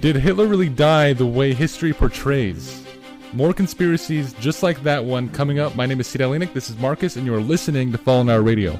Did Hitler really die the way history portrays? More conspiracies just like that one coming up. My name is Sid Alinik, this is Marcus, and you're listening to Fallen Hour Radio.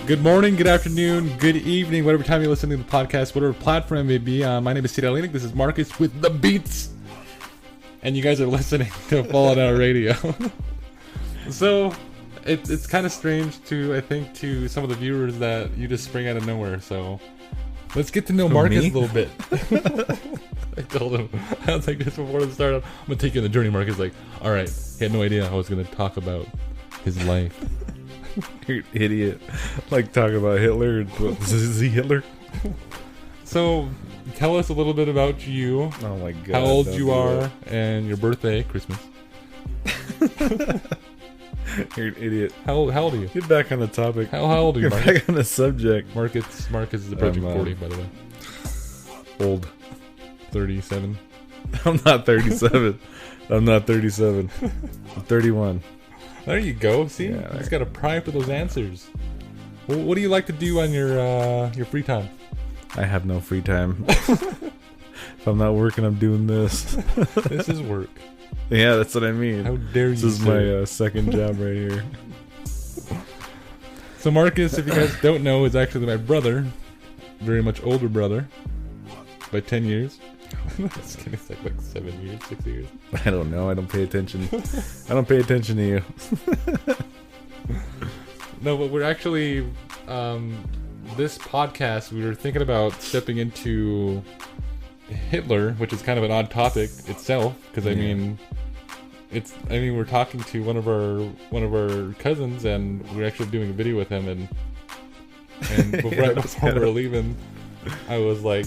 Good morning, good afternoon, good evening, whatever time you're listening to the podcast, whatever platform it may be. My name is Sid Alinik, this is Marcus with the Beats, and you guys are listening to Fallen Hour Radio. So, it's kind of strange to some of the viewers that you just spring out of nowhere, so let's get to know Marcus a little bit. I told him, I was like, just before the start, I'm going to take you on the journey. Marcus like, alright, he had no idea I was going to talk about his life. You're an idiot. Like talk about Hitler. Is he Hitler? So, tell us a little bit about you. Oh my god. How old you are and your birthday, Christmas. You're an idiot. How old are you? Get back on the topic. How old are you, Get Marcus? back on the subject. Marcus is approaching 40, by the way. Old. 37. I'm not 37. I'm not 37. I'm 31. There you go. See, Yeah, you just gotta pry for those answers. Well, what do you like to do on your free time? I have no free time. If I'm not working, I'm doing this. This is work. Yeah, that's what I mean. How dare you? This is my second job right here. So Marcus, if you guys don't know, is actually my brother, very much older brother, by 10 years. Just kidding, it's like 7 years, 6 years. I don't know. I don't pay attention. I don't pay attention to you. No, but we're actually this podcast. We were thinking about stepping into Hitler, which is kind of an odd topic itself, because I mean, we're talking to one of our cousins, and we're actually doing a video with him, and right before we were leaving, he was like,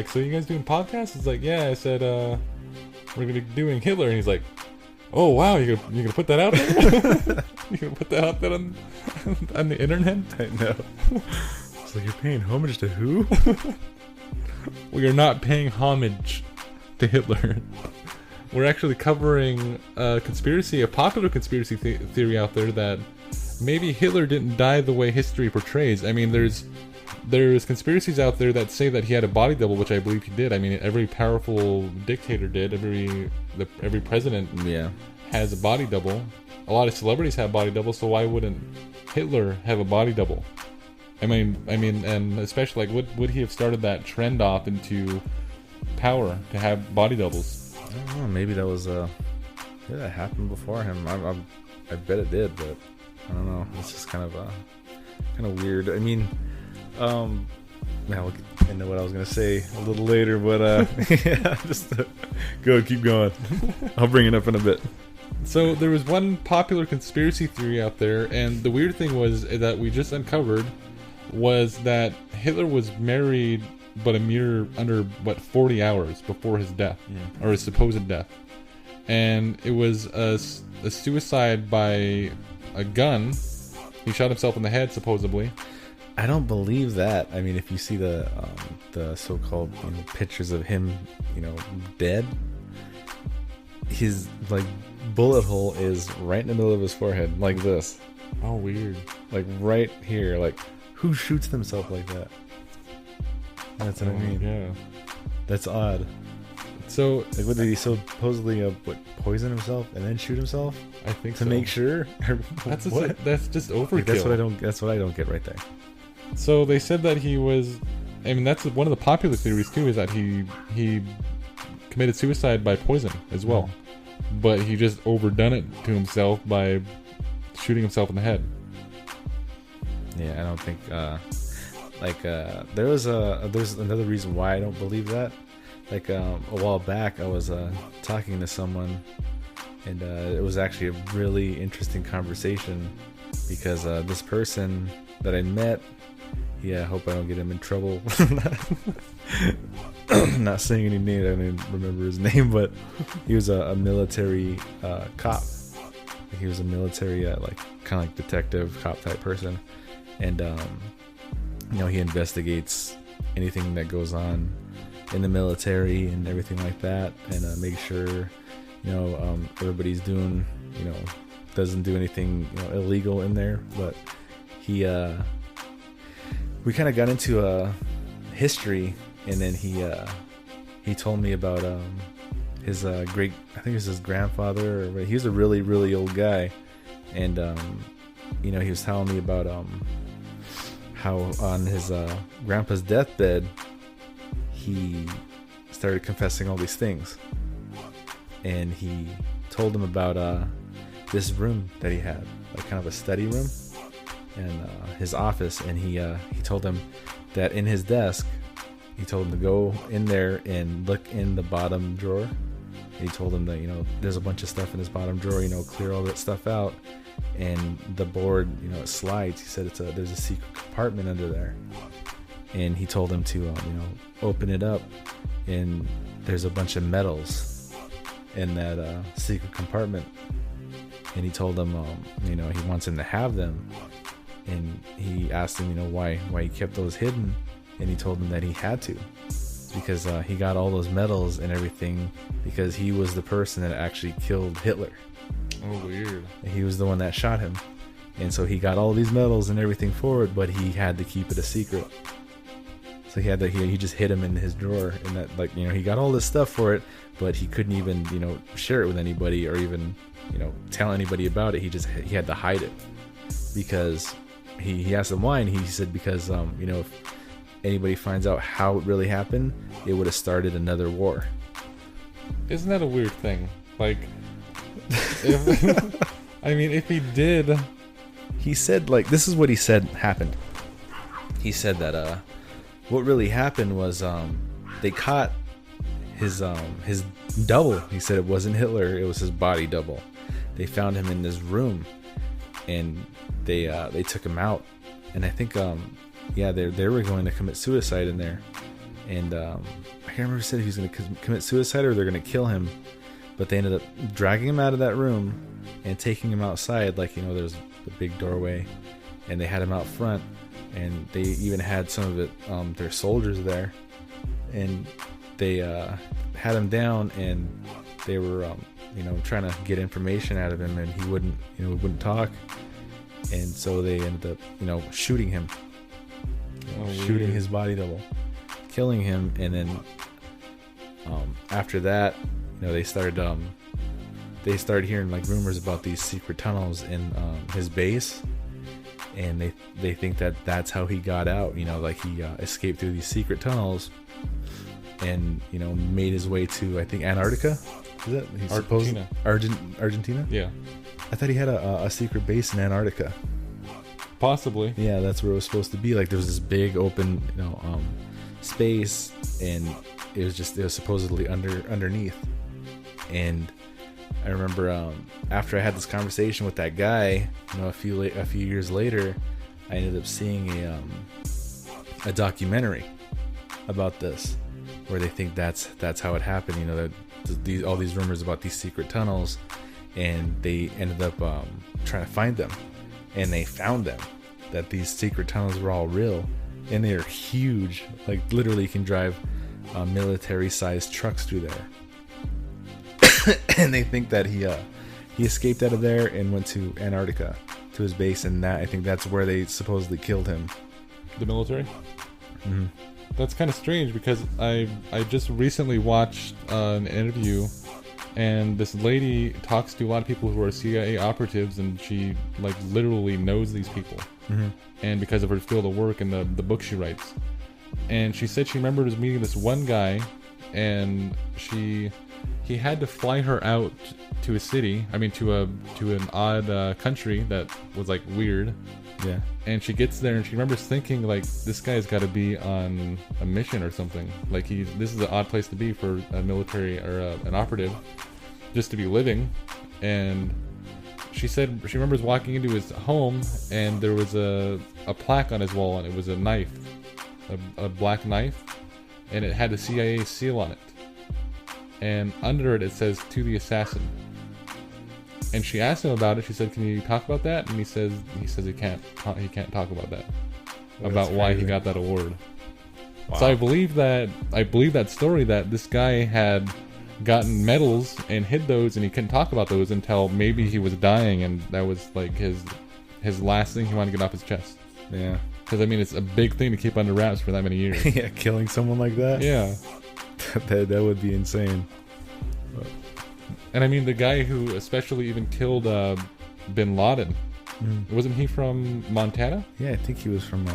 so you guys doing podcasts? It's like, yeah. I said, we're gonna be doing Hitler, and he's like, oh wow, you're gonna put that out there? You're gonna put that out there on the internet? I know. It's like, you're paying homage to who? We are not paying homage to Hitler. We're actually covering a popular conspiracy theory out there that maybe Hitler didn't die the way history portrays. I mean, there's conspiracies out there that say that he had a body double, which I believe he did. I mean, every powerful dictator did. Every president has a body double. A lot of celebrities have body doubles, so why wouldn't Hitler have a body double? I mean, and especially, like, would he have started that trend off into power to have body doubles? I don't know. Maybe that was that happened before him. I bet it did, but I don't know. It's just kind of weird. I mean, now I know what I was gonna say a little later, but yeah, just keep going. I'll bring it up in a bit. So there was one popular conspiracy theory out there, and the weird thing was that we just uncovered was that Hitler was married, but a mere under 40 hours before his death, or his supposed death, and it was a suicide by a gun. He shot himself in the head, supposedly. I don't believe that. I mean, if you see the so-called pictures of him, dead, his bullet hole is right in the middle of his forehead, like this. Oh, weird. Like right here. Like, who shoots themselves like that? That's what I mean. Yeah. That's odd. So, like, what did he supposedly poison himself and then shoot himself? I think to make sure. That's just overkill. That's what I don't get right there. So they said that he was. I mean, that's one of the popular theories too. Is that he committed suicide by poison as well, but he just overdone it to himself by shooting himself in the head. Yeah, I don't think. There's another reason why I don't believe that. Like a while back, I was talking to someone, and it was actually a really interesting conversation. because this person that I met, I hope I don't get him in trouble. Not saying any name, I don't even remember his name, but he was a military cop. He was a military like kind of like detective cop type person, and he investigates anything that goes on in the military and everything like that, and make sure everybody's doing doesn't do anything illegal in there. But we kind of got into history, and then he told me about his great, I think it was his grandfather, or he was a really, really old guy, and he was telling me about how on his grandpa's deathbed he started confessing all these things, and he told him about this room that he had, like kind of a study room, and his office, and he told him that in his desk, he told him to go in there and look in the bottom drawer. He told him that there's a bunch of stuff in his bottom drawer, clear all that stuff out, and the board it slides. He said there's a secret compartment under there, and he told him to open it up, and there's a bunch of metals in that secret compartment, and he told him he wants him to have them, and he asked him why he kept those hidden, and he told him that he had to, because he got all those medals and everything because he was the person that actually killed Hitler. Oh, weird. He was the one that shot him, and so he got all these medals and everything for it, but he had to keep it a secret. So he just hid him in his drawer, and that he got all this stuff for it, but he couldn't even share it with anybody or even tell anybody about it. He had to hide it, because he asked him why, and he said because if anybody finds out how it really happened, it would have started another war. Isn't that a weird thing? Like, if he did, he said, this is what he said happened. He said that what really happened was they caught his double. He said it wasn't Hitler, it was his body double. They found him in this room, and they took him out, and I think they were going to commit suicide in there, and I can't remember if he said he was going to commit suicide or they're going to kill him, but they ended up dragging him out of that room and taking him outside, there's the big doorway, and they had him out front, and they even had some of it their soldiers there, and they had him down, and they were trying to get information out of him, and he wouldn't talk, and so they ended up shooting him. Shooting his body double, killing him, and then after that, they started hearing rumors about these secret tunnels in his base, and they think that that's how he got out. He escaped through these secret tunnels, and made his way to, I think, Antarctica. Is that Argentina? Argentina? Yeah. I thought he had a secret base in Antarctica. Possibly. Yeah, that's where it was supposed to be. There was this big open, space, and it was supposedly underneath. And I remember after I had this conversation with that guy, a few years later, I ended up seeing a documentary about this, where they think that's how it happened. All these rumors about these secret tunnels, and they ended up trying to find them. And they found them, that these secret tunnels were all real, and they are huge. Literally, you can drive military-sized trucks through there. And they think that he escaped out of there and went to Antarctica, to his base, and I think that's where they supposedly killed him. The military? Mm-hmm. That's kind of strange, because I just recently watched an interview, and this lady talks to a lot of people who are CIA operatives, and she literally knows these people. Mm-hmm. And because of her field of work and the book she writes, and she said she remembers meeting this one guy, and he had to fly her out to a city, to an odd country that was weird. Yeah. And she gets there, and she remembers thinking this guy's got to be on a mission or something. This is an odd place to be for a military or an operative, just to be living. And she said she remembers walking into his home and there was a plaque on his wall, and it was a knife, a black knife, and it had the CIA seal on it. And under it, it says, "To the assassin." And she asked him about it. She said, "Can you talk about that?" And he says he can't talk about that, about why he got that award. Wow. So I believe that story, that this guy had gotten medals and hid those, and he couldn't talk about those until maybe he was dying, and that was like his last thing he wanted to get off his chest. Yeah. Because I mean, it's a big thing to keep under wraps for that many years. Yeah, killing someone like that. Yeah. that would be insane. And I mean, the guy who especially even killed Bin Laden, wasn't he from Montana? Yeah, I think he was from.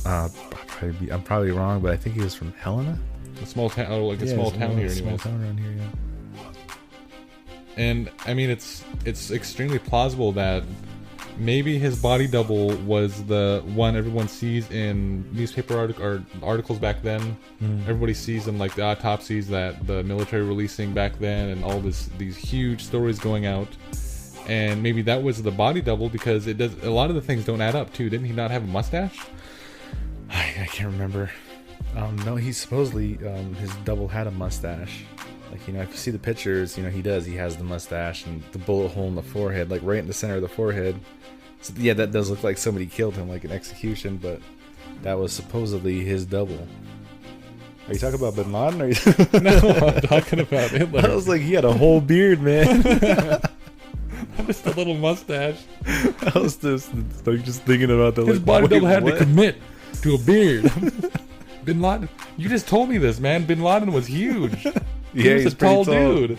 I'm probably wrong, but I think he was from Helena, A small town, a small town here, anyways. Small town around here, yeah. And I mean, it's extremely plausible that maybe his body double was the one everyone sees in newspaper articles back then. Everybody sees in like the autopsies that the military releasing back then, and all these huge stories going out. And maybe that was the body double, because it does, a lot of the things don't add up too. Didn't he not have a mustache? I can't remember. No, he supposedly his double had a mustache. Like, you know, if you see the pictures, you know, he has the mustache and the bullet hole in the forehead, like right in the center of the forehead. So yeah, that does look like somebody killed him, like an execution, but that was supposedly his double. Are you talking about Bin Laden? Or No, I'm talking about Hitler. I was like, he had a whole beard, man. Just a little mustache. I was just thinking about that. His like, body double had what? to commit to a beard. Bin Laden, you just told me this, man. Bin Laden was huge. He Yeah, was he's a tall pretty tall. dude.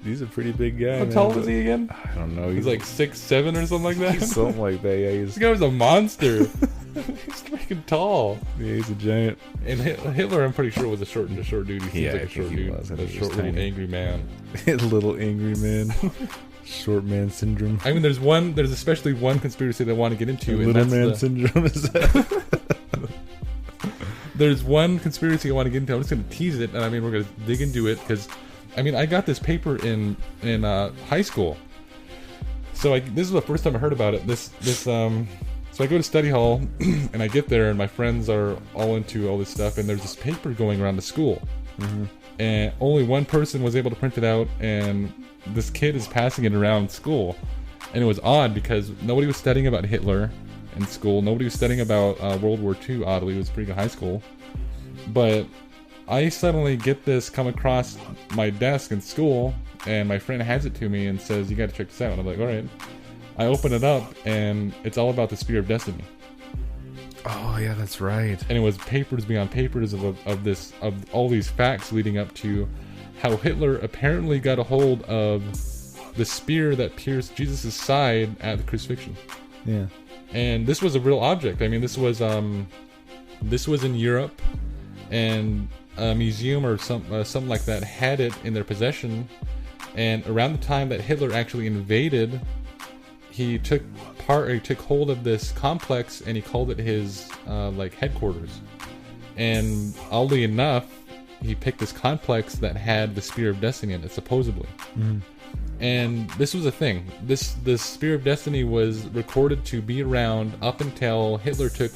He's a pretty big guy. How man, tall but- was he again? I don't know. He's like 6'7" or something like that. he's something like that. Yeah, This guy was a monster. He's freaking tall. he's a giant. And Hitler, I'm pretty sure, was a short dude. He seems Yeah, like I a short think he dude. was. I A think he was short little tiny. angry man. Little angry man. Short man syndrome. I mean, there's especially one conspiracy that I want to get into. And Little that's man syndrome is that? There's one conspiracy I want to get into. I'm just going to tease it, and I mean, we're going to dig into it, because, I mean, I got this paper in high school. So this is the first time I heard about it. So I go to study hall, and I get there, and my friends are all into all this stuff, and there's this paper going around the school. And only one person was able to print it out, and this kid is passing it around school. And it was odd, because nobody was studying about Hitler in school. Nobody was studying about World War II, oddly. It was pretty good high school. But I suddenly get this come across my desk in school, and my friend hands it to me and says, "You gotta check this out." And I'm like, alright. I open it up, and it's all about the Spear of Destiny. Oh yeah, that's right. And it was papers beyond papers of all these facts leading up to how Hitler apparently got a hold of the spear that pierced Jesus' side at the crucifixion. Yeah. And this was a real object. I mean, this was in Europe, and a museum or something like that had it in their possession. And around the time that Hitler actually invaded, he took hold of this complex, and he called it his like headquarters. And oddly enough, he picked this complex that had the Spear of Destiny in it, supposedly. And this was a thing. This Spear of Destiny was recorded to be around up until Hitler took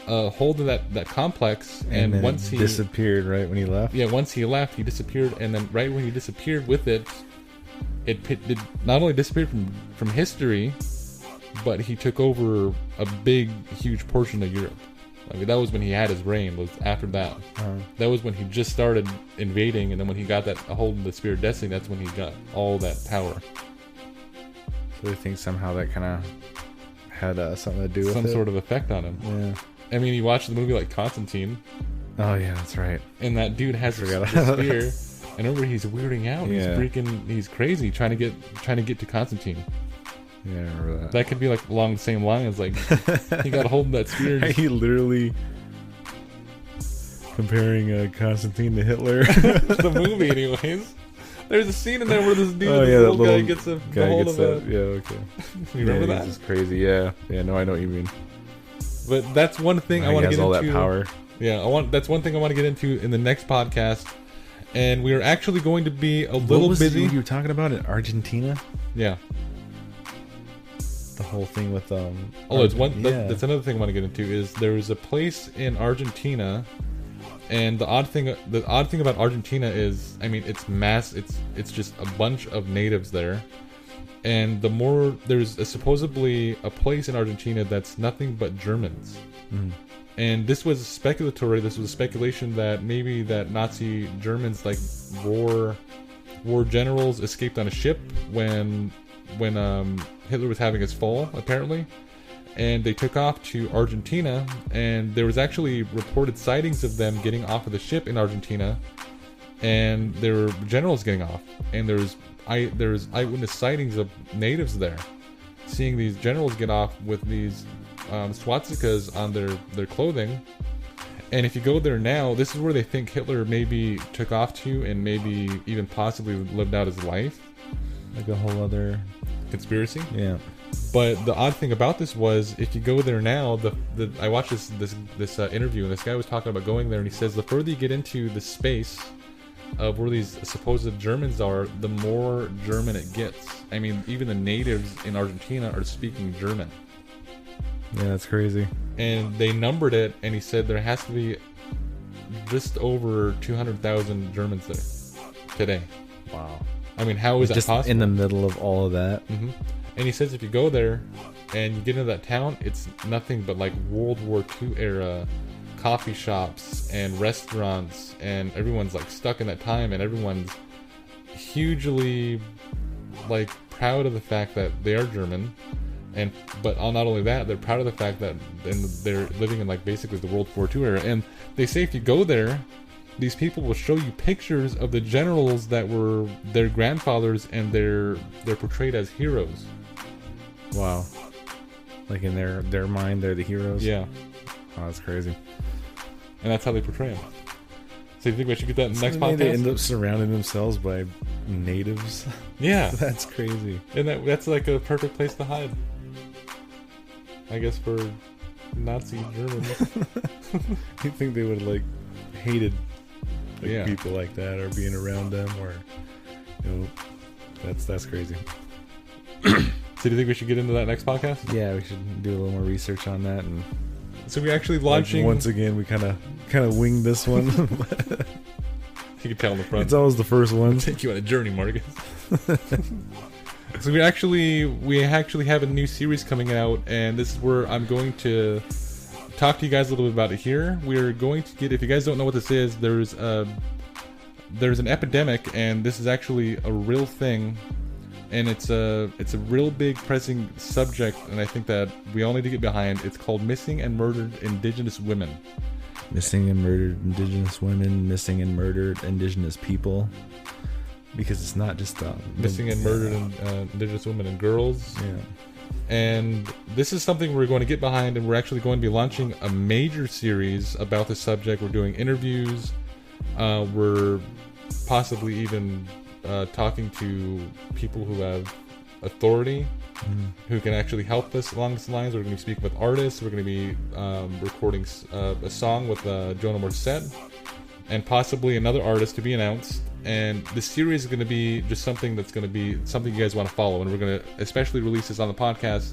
hold of that complex, and then once it he disappeared right when he left. yeah, once he left, he disappeared, and then right when he disappeared with it, it not only disappeared from history, but he took over a big, huge portion of Europe. I mean, that was when he had his reign. Was after that. That was when he just started invading, and then when he got that a hold of the Spear of Destiny, that's when he got all that power. So I think somehow that kind of had something to do with Some it. sort of effect on him. Yeah. I mean, you watch the movie like Constantine, Oh yeah, that's right. and that dude has this Forgot. spear, and remember, he's weirding out. Yeah. He's crazy, trying to get to Constantine. Yeah, I remember that. That could be like along the same lines. Like he got a hold of that spear. and He literally comparing Constantine to Hitler. the movie, anyways. There's a scene in there where this dude, Oh, this yeah, that little guy little gets a Guy hold gets of that. Yeah, okay. You remember yeah, that? He's just crazy. Yeah, yeah. No, I know what you mean. But that's one thing I He want to has get all into. that power. Yeah, that's one thing I want to get into in the next podcast. and we are actually going to be a What little was busy. you were talking about in Argentina? Yeah. The whole thing with Oh, it's one. yeah. That's another thing I want to get into. Is there is a place in Argentina, and the odd thing about Argentina is, I mean, it's mass. It's just a bunch of natives there, and there's supposedly a place in Argentina that's nothing but Germans. Mm. And this was speculatory. This was a speculation that maybe that Nazi Germans, like war generals, escaped on a ship when Hitler was having his fall, apparently, and they took off to Argentina. And there was actually reported sightings of them getting off of the ship in Argentina, and there were generals getting off. And there's eyewitness sightings of natives there, seeing these generals get off with these swastikas on their clothing. And if you go there now, this is where they think Hitler maybe took off to, and maybe even possibly lived out his life. Like a whole other Conspiracy. yeah. But the odd thing about this was, if you go there now, I watched this interview, and this guy was talking about going there, and he says the further you get into the space of where these supposed Germans are, the more German it gets. I mean, even the natives in Argentina are speaking German. Yeah, that's crazy. And they numbered it, and he said there has to be just over 200,000 Germans there today. Wow. I mean, how is that Just possible? in the middle of all of that. Hmm. And he says if you go there and you get into that town, it's nothing but like World War II era coffee shops and restaurants, and everyone's like stuck in that time, and everyone's hugely like proud of the fact that they are German. But not only that, they're proud of the fact that they're living in like basically the World War II era. And they say if you go there, these people will show you pictures of the generals that were their grandfathers, and they're portrayed as heroes. Wow. Like in their mind, they're the heroes. Yeah, Oh, that's crazy. and that's how they portray them. So you think we should get that in the next So they end podcast? up surrounding themselves by natives. Yeah, That's crazy. and that's like a perfect place to hide, I guess, for Nazi Germans. You think they would like hated like, Yeah. people like that, or being around them, or that's crazy. So do you think we should get into that next podcast? Yeah, we should do a little more research on that. And So we're actually like, launching. once again, we kind of winged this one. You can tell in the front. It's always the first one. Take you on a journey, Marcus. So we actually have a new series coming out, and this is where I'm going to talk to you guys a little bit about it here. We're going to get, if you guys don't know what this is, there's an epidemic, and this is actually a real thing, and it's a real big pressing subject, and I think that we all need to get behind. It's called Missing and Murdered Indigenous Women. Missing and murdered Indigenous women, missing and murdered Indigenous people. Because it's not just Missing and murdered Indigenous women and girls. Yeah. And this is something we're going to get behind, and we're actually going to be launching a major series about the subject. We're doing interviews. We're possibly even talking to people who have authority, who can actually help us along these lines. We're going to be speaking with artists. We're going to be recording a song with Jonah Morissette, and possibly another artist to be announced. And the series is going to be just something that's going to be something you guys want to follow, and we're going to especially release this on the podcast,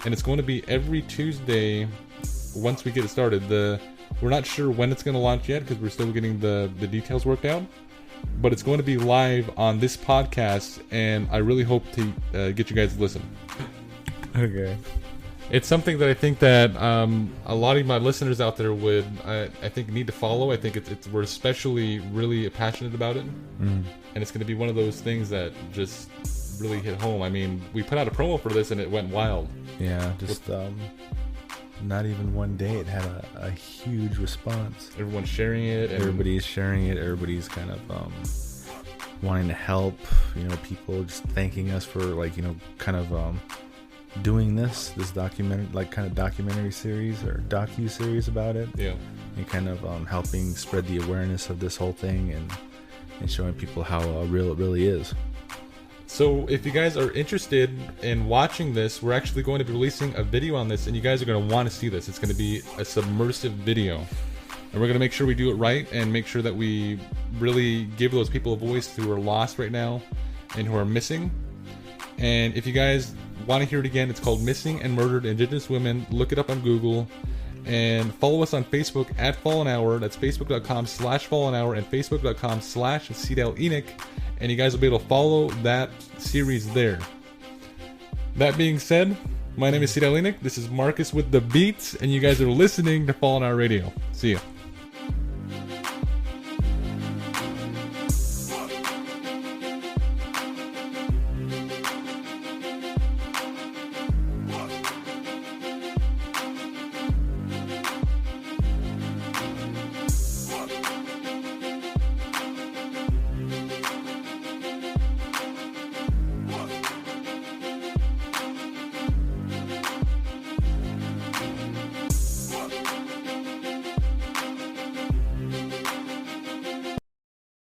and it's going to be every Tuesday once we get it started. We're not sure when it's going to launch yet, because we're still getting the details worked out, but it's going to be live on this podcast, and I really hope to get you guys to listen. Okay. It's something that I think that a lot of my listeners out there would, I think, need to follow. I think we're especially really passionate about it, and it's going to be one of those things that just really hit home. I mean, we put out a promo for this, and it went wild. Yeah, just not even one day it had a huge response. Everyone's sharing it, and Everybody's sharing it. Everybody's kind of wanting to help. People just thanking us for kind of doing this documentary series or docu-series about it, yeah. and kind of helping spread the awareness of this whole thing, and showing people how real it really is. So if you guys are interested in watching this, we're actually going to be releasing a video on this, and you guys are going to want to see this. It's going to be a submersive video. And we're going to make sure we do it right and make sure that we really give those people a voice who are lost right now and who are missing. And if you guys want to hear it again, it's called Missing and Murdered Indigenous Women. Look it up on Google. And follow us on Facebook at Fallen Hour. That's facebook.com/Fallen Hour and facebook.com/Cedal Enoch. And you guys will be able to follow that series there. That being said, my name is Cedal Enoch. This is Marcus with the Beats. And you guys are listening to Fallen Hour Radio. See ya.